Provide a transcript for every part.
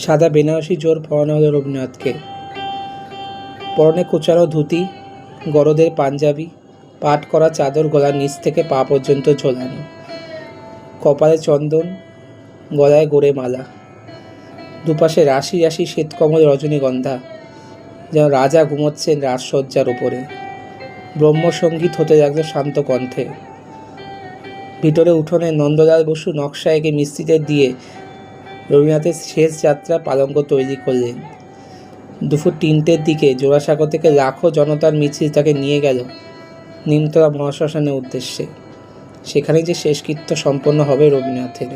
সাদা বেনারসি জোর পরানো হলো রবীন্দ্রনাথকে। পরনে কোচানো ধুতি, গরদের পাঞ্জাবি, পাট করা চাদর গলার নিচ থেকে পা পর্যন্ত ঝোলানো, কপালে চন্দন, গলায় গোড়ে মালা, দুপাশে রাশি রাশি শ্বেতকমল রজনীগন্ধা, যেন রাজা ঘুমোচ্ছেন রাজসজ্জার উপরে। ব্রহ্মসঙ্গীত হতে লাগলো শান্ত কণ্ঠে। ভিতরে উঠোনে নন্দলাল বসু নকশা এঁকে মিস্ত্রিদের দিয়ে রবীন্দ্রনাথের শেষ যাত্রা পালঙ্ক তৈরি করলেন। দুপুর 3টের দিকে জোড়াসাঁকো থেকে লাখো জনতার মিছিল তাকে নিয়ে গেল নিমতলা মহাশ্মশানের উদ্দেশ্যে। সেখানেই যে শেষকৃত্য সম্পন্ন হবে রবীন্দ্রনাথের।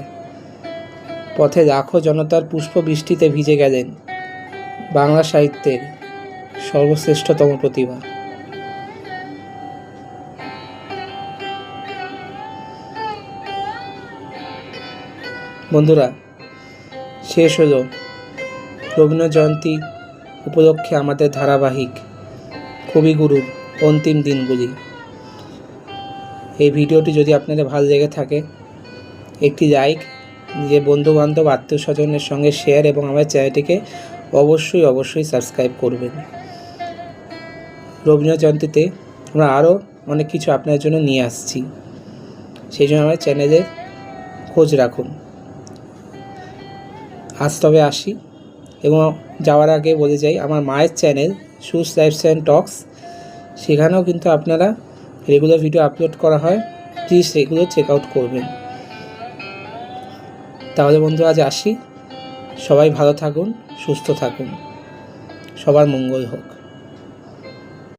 পথে লাখো জনতার পুষ্পবৃষ্টিতে ভিজে গেলেন বাংলা সাহিত্যের সর্বশ্রেষ্ঠতম প্রতিভা। বন্ধুরা, শেষ হলো রবীন্দ্র জয়ন্তী উপলক্ষে আমাদের ধারাবাহিক কবিগুরুর অন্তিম দিনগুলি। এই ভিডিওটি যদি আপনাদের ভালো লেগে থাকে, একটি লাইক, নিজের বন্ধুবান্ধব আত্মীয় স্বজনের সঙ্গে শেয়ার এবং আমার চ্যানেলটিকে অবশ্যই সাবস্ক্রাইব করবেন। রবীন্দ্র জয়ন্তীতে আমরা আরও অনেক কিছু আপনার জন্য নিয়ে আসছি, সেই জন্য আমার চ্যানেলের খোঁজ রাখুন। আজ তবে আসি, এবং যাওয়ার আগে বলে যাই, আমার মায়ের চ্যানেল সুস লাইফস্টাইল টক্স, সেখানেও কিন্তু আপনারা রেগুলার ভিডিও আপলোড করা হয়, প্লিজ সেগুলো চেক আউট করবেন। তাহলে বন্ধু আজ আসি, সবাই ভালো থাকুন, সুস্থ থাকুন, সবার মঙ্গল হোক।